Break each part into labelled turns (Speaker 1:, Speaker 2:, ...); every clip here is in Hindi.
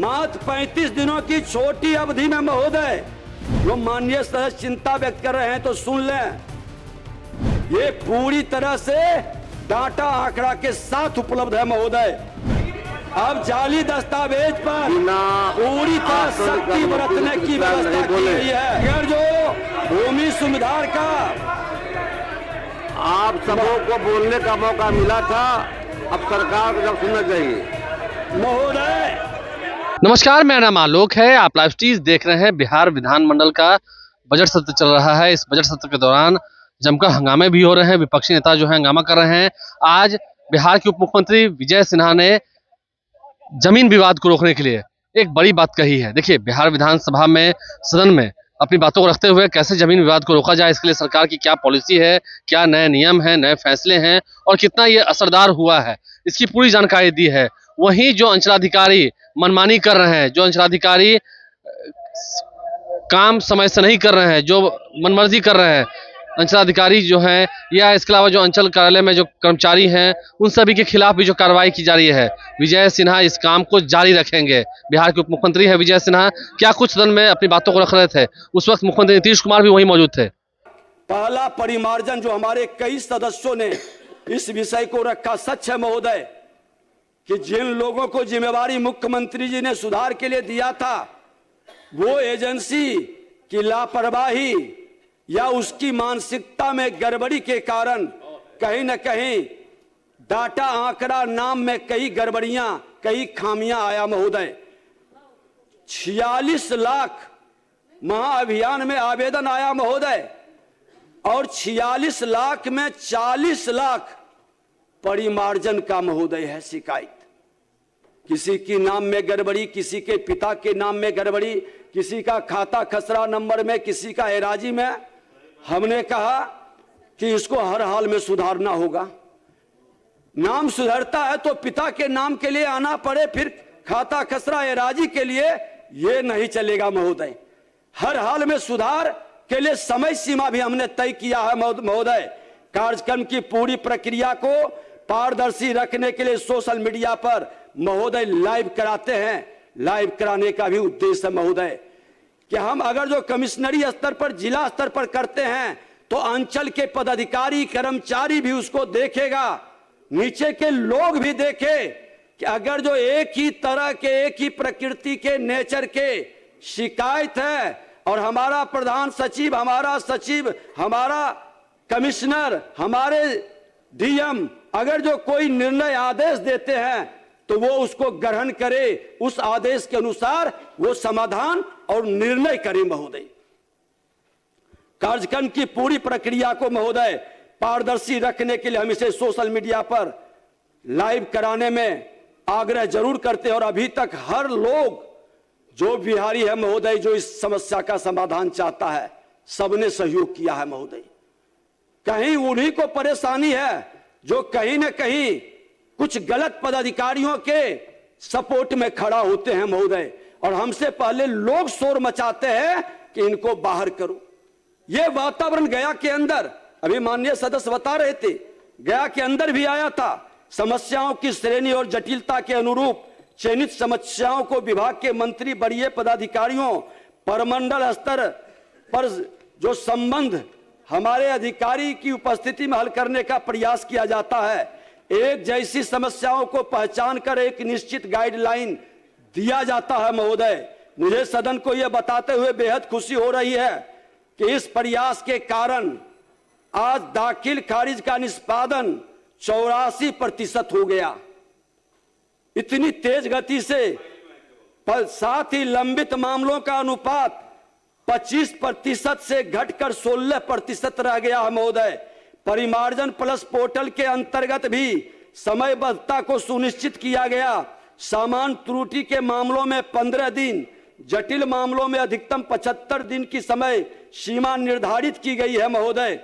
Speaker 1: मात्र 35 दिनों की छोटी अवधि में महोदय, जो माननीय सदस्य चिंता व्यक्त कर रहे हैं तो सुन लें, ये पूरी तरह से डाटा आंकड़ा के साथ उपलब्ध है महोदय। अब जाली दस्तावेज पर पूरी तरह सख्ती बरतने की व्यवस्था की गई है। अगर जो भूमि सुधार का
Speaker 2: आप सबों को बोलने का मौका मिला था, अब सरकार को जब सुनना चाहिए।
Speaker 1: महोदय
Speaker 3: नमस्कार, मेरा नाम आलोक है। आप लाइव स्ट्रीज देख रहे हैं। बिहार विधानमंडल का बजट सत्र चल रहा है। इस बजट सत्र के दौरान जमकर हंगामे भी हो रहे हैं। विपक्षी नेता जो है हंगामा कर रहे हैं। आज बिहार के उप मुख्यमंत्री विजय सिन्हा ने जमीन विवाद को रोकने के लिए एक बड़ी बात कही है। देखिए, बिहार विधानसभा में सदन में अपनी बातों को रखते हुए कैसे जमीन विवाद को रोका जाए, इसके लिए सरकार की क्या पॉलिसी है, क्या नए नियम हैं, नए फैसले हैं और कितना ये असरदार हुआ है, इसकी पूरी जानकारी दी है। वहीं जो अंचलाधिकारी मनमानी कर रहे हैं, जो अंचलाधिकारी काम समय से नहीं कर रहे हैं, जो मनमर्जी कर रहे हैं अंचलाधिकारी जो हैं, या इसके अलावा जो अंचल कार्यालय में जो कर्मचारी हैं, उन सभी के खिलाफ भी जो कार्रवाई की जा रही है, विजय सिन्हा इस काम को जारी रखेंगे। बिहार के उप मुख्यमंत्री है विजय सिन्हा। क्या कुछ सदन में अपनी बातों को रख रहे थे, उस वक्त मुख्यमंत्री नीतीश कुमार भी वहीं मौजूद थे।
Speaker 1: पहला परिमार्जन जो हमारे कई सदस्यों ने इस विषय को रखा, सच है महोदय कि जिन लोगों को जिम्मेवारी मुख्यमंत्री जी ने सुधार के लिए दिया था, वो एजेंसी की लापरवाही या उसकी मानसिकता में गड़बड़ी के कारण कहीं न कहीं डाटा आंकड़ा नाम में कई गड़बड़ियां, कई खामियां आया महोदय। 46 लाख महाअभियान में आवेदन आया महोदय, और 46 लाख में 40 लाख परिमार्जन का महोदय है शिकायत। किसी की नाम में गड़बड़ी, किसी के पिता के नाम में गड़बड़ी, किसी का खाता खसरा नंबर में, किसी का एराजी में। हमने कहा कि इसको हर हाल में सुधारना होगा। नाम सुधरता है तो पिता के नाम के लिए आना पड़े, फिर खाता खसरा एराजी के लिए, यह नहीं चलेगा महोदय। हर हाल में सुधार के लिए समय सीमा भी हमने तय किया है महोदय। कार्यक्रम की पूरी प्रक्रिया को पारदर्शी रखने के लिए सोशल मीडिया पर महोदय लाइव कराते हैं। लाइव कराने का भी उद्देश्य है महोदय कि हम अगर जो कमिश्नरी स्तर पर, जिला स्तर पर करते हैं तो अंचल के पदाधिकारी कर्मचारी भी उसको देखेगा, नीचे के लोग भी देखे कि अगर जो एक ही तरह के, एक ही प्रकृति के, नेचर के शिकायत है और हमारा प्रधान सचिव, हमारा सचिव, हमारा कमिश्नर, हमारे डीएम अगर जो कोई निर्णय आदेश देते हैं तो वो उसको ग्रहण करे, उस आदेश के अनुसार वो समाधान और निर्णय करे महोदय। कार्यक्रम की पूरी प्रक्रिया को महोदय पारदर्शी रखने के लिए हम इसे सोशल मीडिया पर लाइव कराने में आग्रह जरूर करते हैं। और अभी तक हर लोग जो बिहारी है महोदय, जो इस समस्या का समाधान चाहता है, सबने सहयोग किया है महोदय। कहीं उन्हीं को परेशानी है जो कहीं न कहीं कुछ गलत पदाधिकारियों के सपोर्ट में खड़ा होते हैं महोदय, और हमसे पहले लोग शोर मचाते हैं कि इनको बाहर करो। यह वातावरण गया के अंदर, अभी माननीय सदस्य बता रहे थे, गया के अंदर भी आया था। समस्याओं की श्रेणी और जटिलता के अनुरूप चयनित समस्याओं को विभाग के मंत्री, वरीय पदाधिकारियों, परमंडल स्तर पर जो संबंध हमारे अधिकारी की उपस्थिति में हल करने का प्रयास किया जाता है। एक जैसी समस्याओं को पहचान कर एक निश्चित गाइडलाइन दिया जाता है महोदय। मुझे सदन को यह बताते हुए बेहद खुशी हो रही है कि इस प्रयास के कारण आज दाखिल खारिज का निष्पादन 84% हो गया, इतनी तेज गति से। साथ ही लंबित मामलों का अनुपात 25% से घटकर 16% रह गया है महोदय। परिमार्जन प्लस पोर्टल के अंतर्गत भी समयबद्धता को सुनिश्चित किया गया। सामान्य त्रुटि के मामलों में 15 दिन, जटिल मामलों में अधिकतम 75 दिन की समय सीमा निर्धारित की गई है महोदय।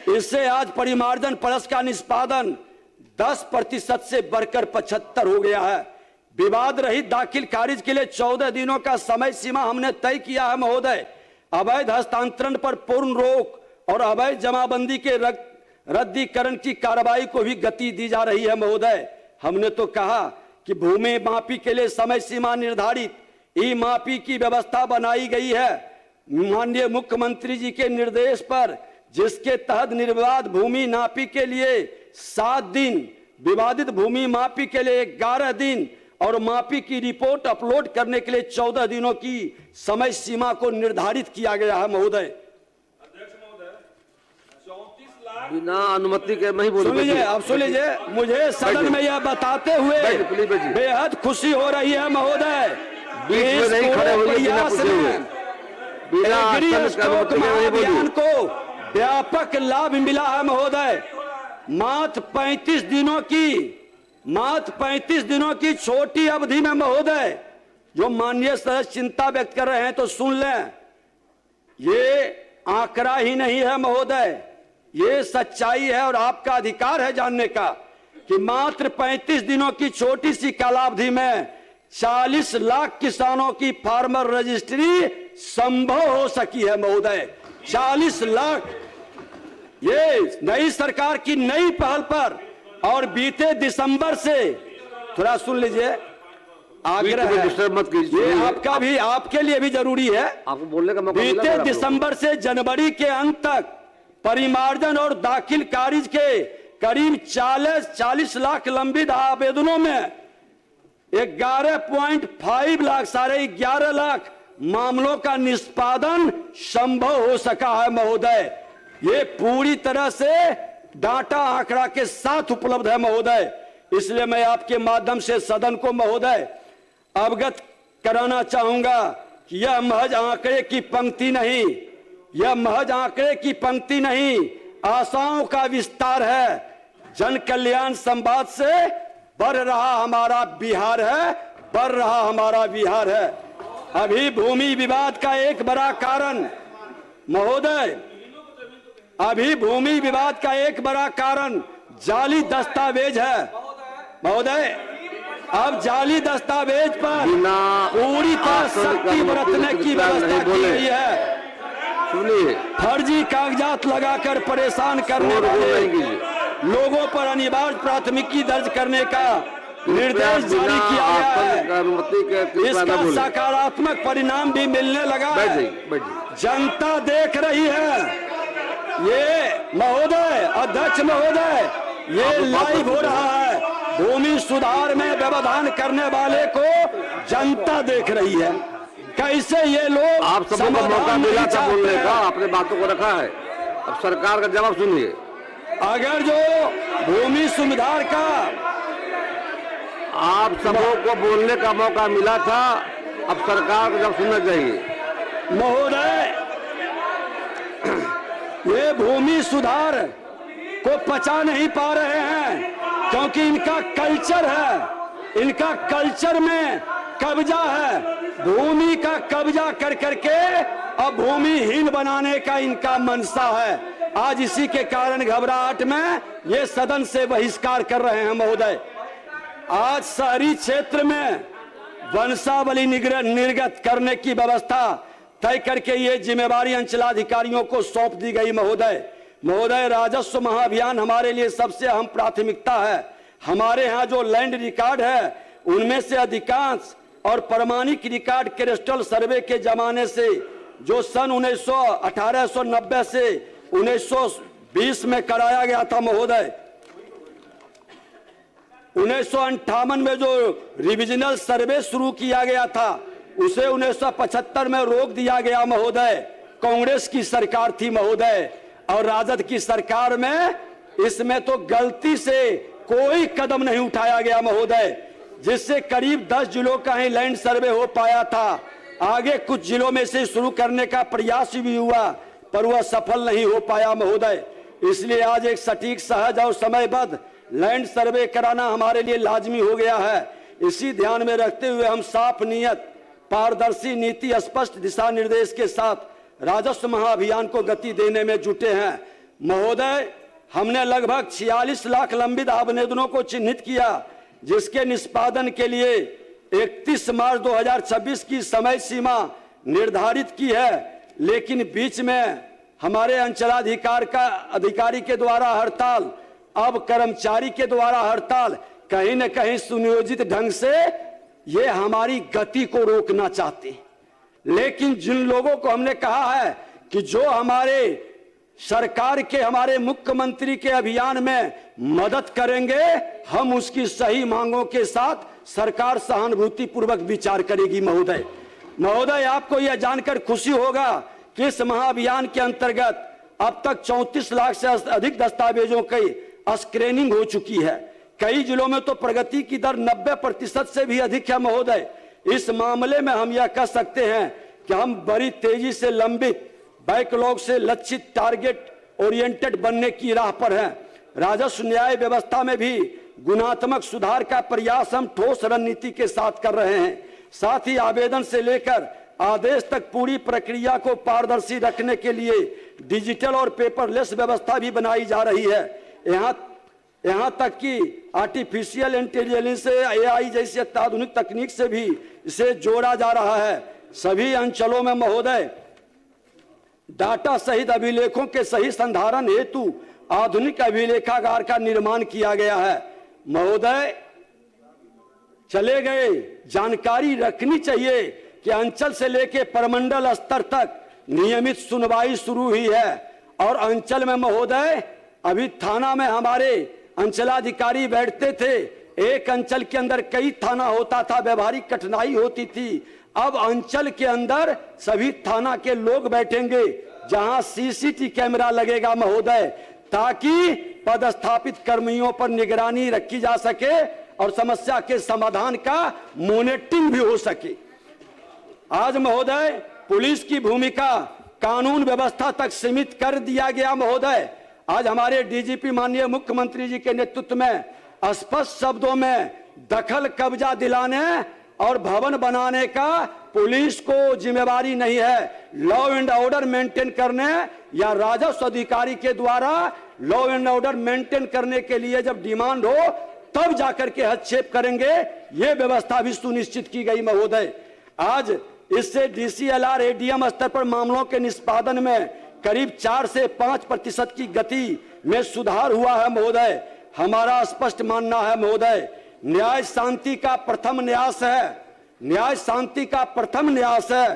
Speaker 1: इससे आज परिमार्जन प्लस का निष्पादन 10% से बढ़कर 75 हो गया है। विवाद रहित दाखिल खारिज के लिए 14 दिनों का समय सीमा हमने तय किया है महोदय। अवैध हस्तांतरण पर पूर्ण रोक और अवैध जमाबंदी के रद्दीकरण की कार्रवाई को भी गति दी जा रही है महोदय। हमने तो कहा कि भूमि मापी के लिए समय सीमा निर्धारित ई मापी की व्यवस्था बनाई गई है माननीय मुख्यमंत्री जी के निर्देश पर, जिसके तहत निर्विवाद भूमि नापी के लिए 7 दिन, विवादित भूमि मापी के लिए 11 दिन और मापी की रिपोर्ट अपलोड करने के लिए 14 दिनों की समय सीमा को निर्धारित किया गया है महोदय।
Speaker 2: बिना अनुमति के नहीं
Speaker 1: सुन लीजिए, अब सुन लीजिए, मुझे सदन में यह बताते हुए बेहद खुशी हो रही है महोदय।
Speaker 2: बीच में नहीं खड़े होइए बिना पूछे हुए, बिना
Speaker 1: अभियान को व्यापक लाभ मिला है महोदय। मात्र 35 दिनों की छोटी अवधि में महोदय, जो माननीय सदस्य चिंता व्यक्त कर रहे हैं तो सुन लें, ये आंकड़ा ही नहीं है महोदय, ये सच्चाई है और आपका अधिकार है जानने का कि मात्र 35 दिनों की छोटी सी कालावधि में 40 लाख किसानों की फार्मर रजिस्ट्री संभव हो सकी है महोदय। 40 लाख, ये नई सरकार की नई पहल पर, और बीते दिसंबर से, थोड़ा सुन लीजिए, आग्रह है,
Speaker 2: मत कीजिए,
Speaker 1: ये आपका भी, आपके लिए भी जरूरी है,
Speaker 2: आपको बोलने का मौका मिला।
Speaker 1: बीते दिसंबर से जनवरी के अंत तक परिमार्जन और दाखिल खारिज के करीब 40 लाख लंबित आवेदनों में 11.5 लाख, साढ़े 11 लाख मामलों का निष्पादन संभव हो सका है महोदय। ये पूरी तरह से डाटा आंकड़ा के साथ उपलब्ध है महोदय। इसलिए मैं आपके माध्यम से सदन को महोदय अवगत कराना चाहूंगा कि यह महज आंकड़े की पंक्ति नहीं, यह महज आंकड़े की पंक्ति नहीं, आशाओं का विस्तार है। जन कल्याण संवाद से बढ़ रहा हमारा बिहार है, बढ़ रहा हमारा बिहार है। अभी भूमि विवाद का एक बड़ा कारण महोदय, अभी भूमि विवाद का एक बड़ा कारण जाली दस्तावेज है महोदय। अब जाली दस्तावेज पर पूरी तरह सख्ती बरतने की व्यवस्था की गई है।
Speaker 2: सुनिए,
Speaker 1: फर्जी कागजात लगाकर परेशान करने वाले लोगों पर अनिवार्य प्राथमिकी दर्ज करने का निर्देश जारी किया गया है। इसका सकारात्मक परिणाम भी मिलने लगा है। जनता देख रही है, ये महोदय, अध्यक्ष महोदय, ये लाइव हो रहा है। भूमि सुधार में व्यवधान करने वाले को जनता देख रही है। कैसे ये लोग,
Speaker 2: आप सबको मौका मिला था बोलने का, आपने बातों को रखा है, अब सरकार का जवाब सुनिए।
Speaker 1: अगर जो भूमि सुधार का
Speaker 2: आप सबों को बोलने का मौका मिला था, अब सरकार को जब सुनना चाहिए।
Speaker 1: महोदय, ये भूमि सुधार को पचा नहीं पा रहे हैं क्योंकि इनका कल्चर है, इनका कल्चर में कब्जा है। भूमि का कब्जा कर करके अब भूमिहीन बनाने का इनका मनसा है। आज इसी के कारण घबराहट में ये सदन से बहिष्कार कर रहे हैं महोदय। आज शहरी क्षेत्र में वंशावली निर्गत करने की व्यवस्था तय करके ये जिम्मेवारी अंचलाधिकारियों को सौंप दी गई महोदय। महोदय, राजस्व महाअभियान हमारे लिए सबसे अहम प्राथमिकता है। हमारे यहाँ जो लैंड रिकॉर्ड है उनमें से अधिकांश और प्रमाणिक रिकॉर्ड कैडस्ट्रल सर्वे के जमाने से, जो सन 1890 से 1920 में कराया गया था महोदय। 1958 में जो रिविजनल सर्वे शुरू किया गया था उसे 1975 में रोक दिया गया महोदय। कांग्रेस की सरकार थी महोदय, और राजद की सरकार में इसमें तो गलती से कोई कदम नहीं उठाया गया महोदय, जिससे करीब 10 जिलों का ही लैंड सर्वे हो पाया था। आगे कुछ जिलों में से शुरू करने का प्रयास भी हुआ पर वह सफल नहीं हो पाया महोदय। इसलिए आज एक सटीक, सहज और समयबद्ध लैंड सर्वे कराना हमारे लिए लाजमी हो गया है। इसी ध्यान में रखते हुए हम साफ नीयत, पारदर्शी नीति, स्पष्ट दिशा निर्देश के साथ राजस्व महाअभियान को गति देने में जुटे हैं महोदय। हमने लगभग 46 लाख लंबित आवेदनों को चिन्हित किया, जिसके निष्पादन के लिए 31 मार्च 2026 की समय सीमा निर्धारित की है। लेकिन बीच में हमारे अंचलाधिकारी के द्वारा हड़ताल, अब कर्मचारी के द्वारा हड़ताल, कहीं न कहीं सुनियोजित ढंग से ये हमारी गति को रोकना चाहते हैं। लेकिन जिन लोगों को हमने कहा है कि जो हमारे सरकार के, हमारे मुख्यमंत्री के अभियान में मदद करेंगे, हम उसकी सही मांगों के साथ सरकार सहानुभूति पूर्वक विचार करेगी। महोदय, आपको यह जानकर खुशी होगा कि इस महाअभियान के अंतर्गत अब तक 34 लाख से अधिक दस्तावेजों की स्क्रीनिंग हो चुकी है। कई जिलों में तो प्रगति की दर 90% से भी अधिक है। महोदय, इस मामले में हम यह कह सकते हैं कि हम बड़ी तेजी से लंबित बैकलॉग से लक्षित टारगेट ओरिएंटेड बनने की राह पर हैं। राजस्व न्याय व्यवस्था में भी गुणात्मक सुधार का प्रयास हम ठोस रणनीति के साथ कर रहे हैं। साथ ही आवेदन से लेकर आदेश तक पूरी प्रक्रिया को पारदर्शी रखने के लिए डिजिटल और पेपरलेस व्यवस्था भी बनाई जा रही है। यहाँ तक कि आर्टिफिशियल इंटेलिजेंस AI जैसी अत्याधुनिक तकनीक से भी इसे जोड़ा जा रहा है। सभी अंचलों में महोदय डाटा सहित अभिलेखों के सही संधारण हेतु आधुनिक अभिलेखागार का निर्माण किया गया है। महोदय, चले गए जानकारी रखनी चाहिए कि अंचल से लेकर प्रमंडल स्तर तक नियमित सुनवाई शुरू हुई है। और अंचल में महोदय, अभी थाना में हमारे अंचलाधिकारी बैठते थे, एक अंचल के अंदर कई थाना होता था, व्यवहारिक कठिनाई होती थी। अब अंचल के अंदर सभी थाना के लोग बैठेंगे जहां CCTV कैमरा लगेगा महोदय, ताकि पदस्थापित कर्मियों पर निगरानी रखी जा सके और समस्या के समाधान का मॉनिटरिंग भी हो सके। आज महोदय, पुलिस की भूमिका कानून व्यवस्था तक सीमित कर दिया गया। महोदय, आज हमारे DGP माननीय मुख्यमंत्री जी के नेतृत्व में स्पष्ट शब्दों में दखल कब्जा दिलाने और भवन बनाने का पुलिस को जिम्मेवारी नहीं है। लॉ एंड ऑर्डर मेंटेन करने या राजस्व अधिकारी के द्वारा लॉ एंड ऑर्डर मेंटेन करने के लिए जब डिमांड हो तब जाकर के हस्तक्षेप करेंगे, ये व्यवस्था भी सुनिश्चित की गई। महोदय, आज इससे DCLR ADM स्तर पर मामलों के निष्पादन में करीब 4 से 5% की गति में सुधार हुआ है। महोदय, हमारा स्पष्ट मानना है महोदय, न्याय शांति का प्रथम न्यास है। न्याय शांति का प्रथम न्यास है।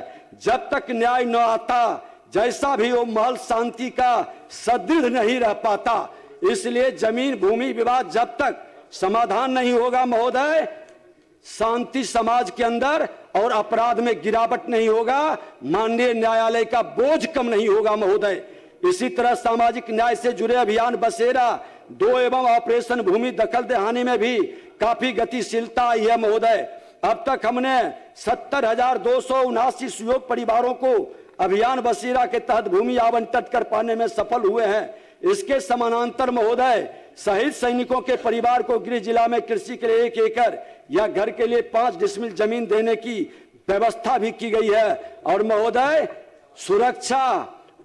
Speaker 1: जब तक न्याय न आता, जैसा भी वो महल शांति का सदृढ़ नहीं रह पाता। इसलिए जमीन भूमि विवाद जब तक समाधान नहीं होगा महोदय, शांति समाज के अंदर और अपराध में गिरावट नहीं होगा, माननीय न्यायालय का बोझ कम नहीं होगा महोदय। इसी तरह सामाजिक न्याय से जुड़े अभियान बसेरा 2 एवं ऑपरेशन भूमि दखल दहानी में भी काफी गतिशीलता आई है महोदय। अब तक हमने 70,279 सुयोग परिवारों को अभियान बसेरा के तहत भूमि आवंटित कर पाने में सफल हुए हैं। इसके समानांतर महोदय, शहीद सैनिकों के परिवार को गृह जिला में कृषि के लिए 1 एकड़ या घर के लिए 5 डिसमिल जमीन देने की व्यवस्था भी की गई है। और महोदय, सुरक्षा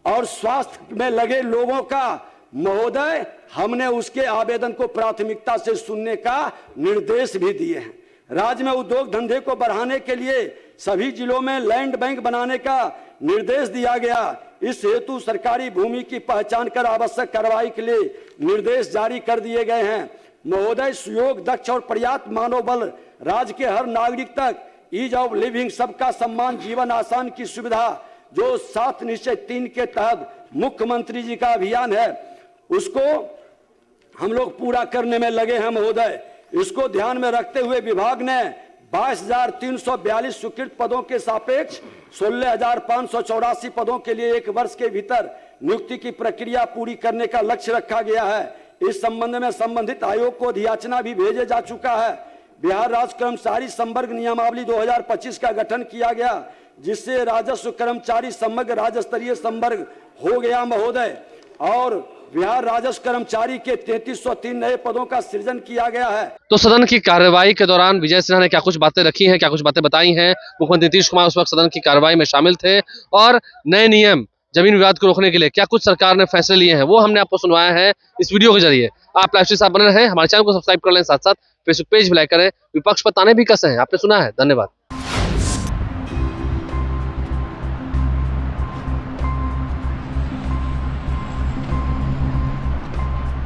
Speaker 1: और स्वास्थ्य में लगे लोगों का महोदय, हमने उसके आवेदन को प्राथमिकता से सुनने का निर्देश भी दिए हैं। राज्य में उद्योग धंधे को बढ़ाने के लिए सभी जिलों में लैंड बैंक बनाने का निर्देश दिया गया। इस हेतु सरकारी भूमि की पहचान कर आवश्यक कार्रवाई के लिए निर्देश जारी कर दिए गए हैं। महोदय, सुयोग, दक्ष और पर्याप्त मानव बल राज्य के हर नागरिक तक ईज ऑफ लिविंग, सबका सम्मान, जीवन आसान की सुविधा, जो 7 निश्चय 3 के तहत मुख्यमंत्री जी का अभियान है, उसको हम लोग पूरा करने में लगे हैं महोदय। इसको ध्यान में रखते हुए विभाग ने 22,342 स्वीकृत पदों के सापेक्ष 16,584 पदों के लिए 1 वर्ष के भीतर नियुक्ति की प्रक्रिया पूरी करने का लक्ष्य रखा गया है। इस संबंध में संबंधित आयोग को अधियाचना भी भेजे जा चुका है। बिहार राज्य कर्मचारी संवर्ग नियमावली 2025 का गठन किया गया, जिससे राजस्व कर्मचारी समग्र राज्य स्तरीय संवर्ग हो गया महोदय। और बिहार राजस्व कर्मचारी के 3303 नए पदों का सृजन किया गया है।
Speaker 3: तो सदन की कार्यवाही के दौरान विजय सिन्हा ने क्या कुछ बातें रखी हैं, क्या कुछ बातें बताई हैं। मुख्यमंत्री नीतीश कुमार उस वक्त सदन की कार्यवाही में शामिल थे और नए नियम जमीन विवाद को रोकने के लिए क्या कुछ सरकार ने फैसले लिए हैं वो हमने आपको सुनवाया है इस वीडियो के जरिए। आप लाइव साथ बने रहें, हमारे चैनल को सब्सक्राइब कर लें, साथ साथ फेसबुक पेज भी लाइक करें, विपक्ष पर ताने भी कसे हैं। आपने सुना है, धन्यवाद।